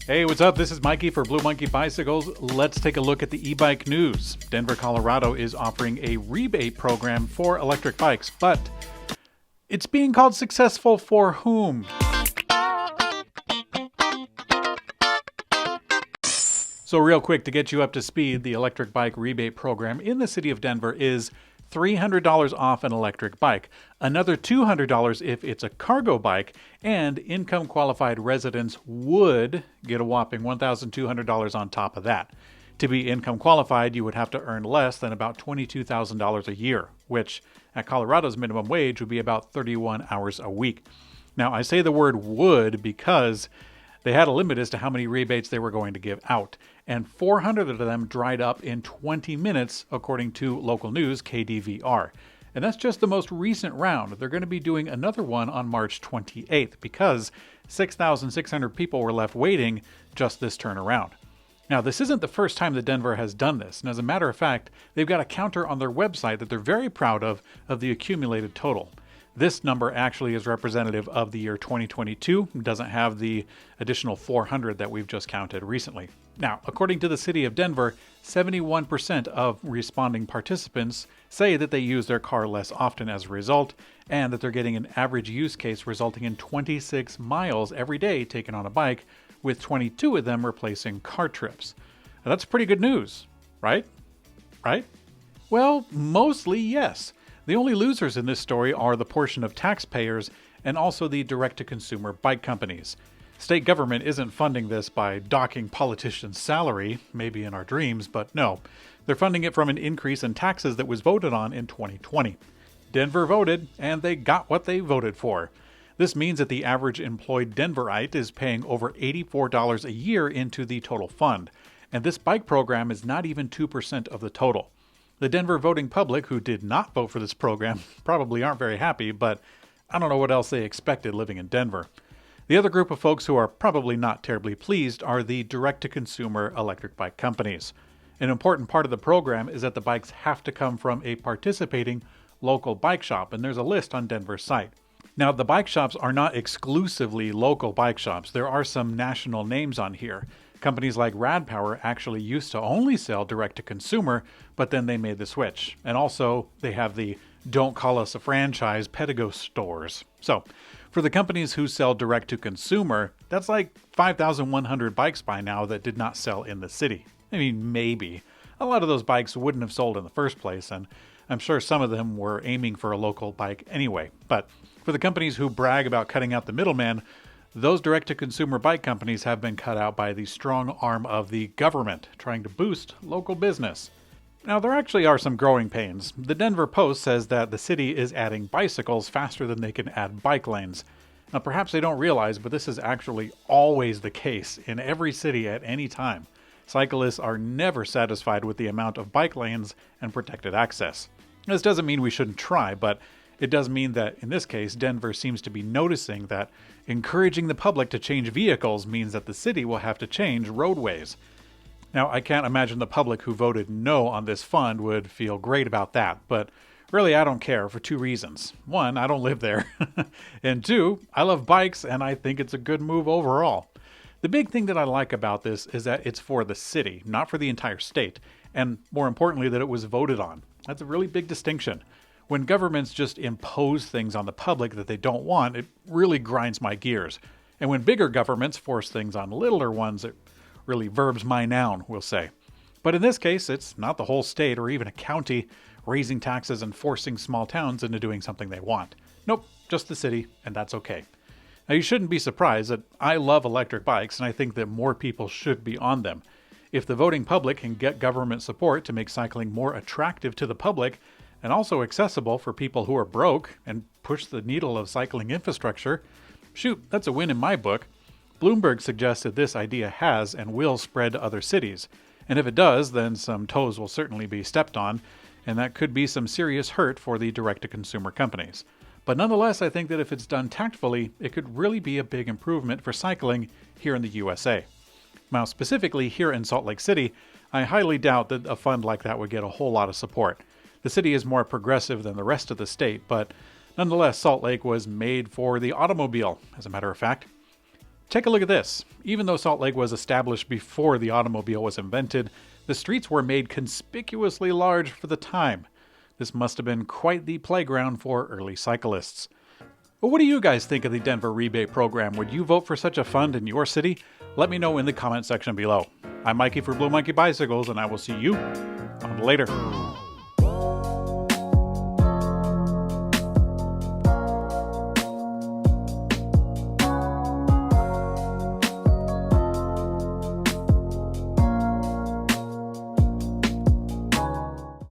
Hey, what's up? This is Mikey for Blue Monkey Bicycles. Let's take a look at the e-bike news. Denver, Colorado is offering a rebate program for electric bikes, but it's being called successful for whom? So real quick, to get you up to speed, the electric bike rebate program in the city of Denver is $300 off an electric bike, another $200 if it's a cargo bike, and income qualified residents would get a whopping $1,200 on top of that. To be income qualified, you would have to earn less than about $22,000 a year, which at Colorado's minimum wage would be about 31 hours a week. Now, I say the word would because they had a limit as to how many rebates they were going to give out, and 400 of them dried up in 20 minutes, according to local news KDVR. And that's just the most recent round. They're going to be doing another one on March 28th because 6,600 people were left waiting just this turn around. Now, this isn't the first time that Denver has done this, and as a matter of fact, they've got a counter on their website that they're very proud of the accumulated total. This number actually is representative of the year 2022. It doesn't have the additional 400 that we've just counted recently. Now, according to the city of Denver, 71% of responding participants say that they use their car less often as a result, and that they're getting an average use case resulting in 26 miles every day taken on a bike, with 22 of them replacing car trips. Now, that's pretty good news, right? Right? Well, mostly yes. The only losers in this story are the portion of taxpayers and also the direct-to-consumer bike companies. State government isn't funding this by docking politicians' salary, maybe in our dreams, but no. They're funding it from an increase in taxes that was voted on in 2020. Denver voted, and they got what they voted for. This means that the average employed Denverite is paying over $84 a year into the total fund, and this bike program is not even 2% of the total. The Denver voting public who did not vote for this program probably aren't very happy, but I don't know what else they expected living in Denver. The other group of folks who are probably not terribly pleased are the direct-to-consumer electric bike companies. An important part of the program is that the bikes have to come from a participating local bike shop, and there's a list on Denver's site. Now, the bike shops are not exclusively local bike shops. There are some national names on here. Companies like Rad Power actually used to only sell direct-to-consumer, but then they made the switch. And also, they have the Don't Call Us a Franchise Pedigo stores. So, for the companies who sell direct-to-consumer, that's like 5,100 bikes by now that did not sell in the city. I mean, maybe. A lot of those bikes wouldn't have sold in the first place, and I'm sure some of them were aiming for a local bike anyway. But for the companies who brag about cutting out the middleman, those direct-to-consumer bike companies have been cut out by the strong arm of the government, trying to boost local business. Now, there actually are some growing pains. The Denver Post says that the city is adding bicycles faster than they can add bike lanes. Now, perhaps they don't realize, but this is actually always the case in every city at any time. Cyclists are never satisfied with the amount of bike lanes and protected access. This doesn't mean we shouldn't try, but it does mean that, in this case, Denver seems to be noticing that encouraging the public to change vehicles means that the city will have to change roadways. Now, I can't imagine the public who voted no on this fund would feel great about that, but really I don't care for two reasons. One, I don't live there, and two, I love bikes and I think it's a good move overall. The big thing that I like about this is that it's for the city, not for the entire state, and more importantly, that it was voted on. That's a really big distinction. When governments just impose things on the public that they don't want, it really grinds my gears. And when bigger governments force things on littler ones, it really verbs my noun, we'll say. But in this case, it's not the whole state or even a county raising taxes and forcing small towns into doing something they want. Nope, just the city, and that's okay. Now, you shouldn't be surprised that I love electric bikes, and I think that more people should be on them. If the voting public can get government support to make cycling more attractive to the public, and also accessible for people who are broke and push the needle of cycling infrastructure, shoot, that's a win in my book. Bloomberg suggests that this idea has and will spread to other cities. And if it does, then some toes will certainly be stepped on, and that could be some serious hurt for the direct-to-consumer companies. But nonetheless, I think that if it's done tactfully, it could really be a big improvement for cycling here in the USA. Now, specifically here in Salt Lake City, I highly doubt that a fund like that would get a whole lot of support. The city is more progressive than the rest of the state, but nonetheless, Salt Lake was made for the automobile, as a matter of fact. Take a look at this. Even though Salt Lake was established before the automobile was invented, the streets were made conspicuously large for the time. This must have been quite the playground for early cyclists. But what do you guys think of the Denver rebate program? Would you vote for such a fund in your city? Let me know in the comment section below. I'm Mikey for Blue Monkey Bicycles, and I will see you on later.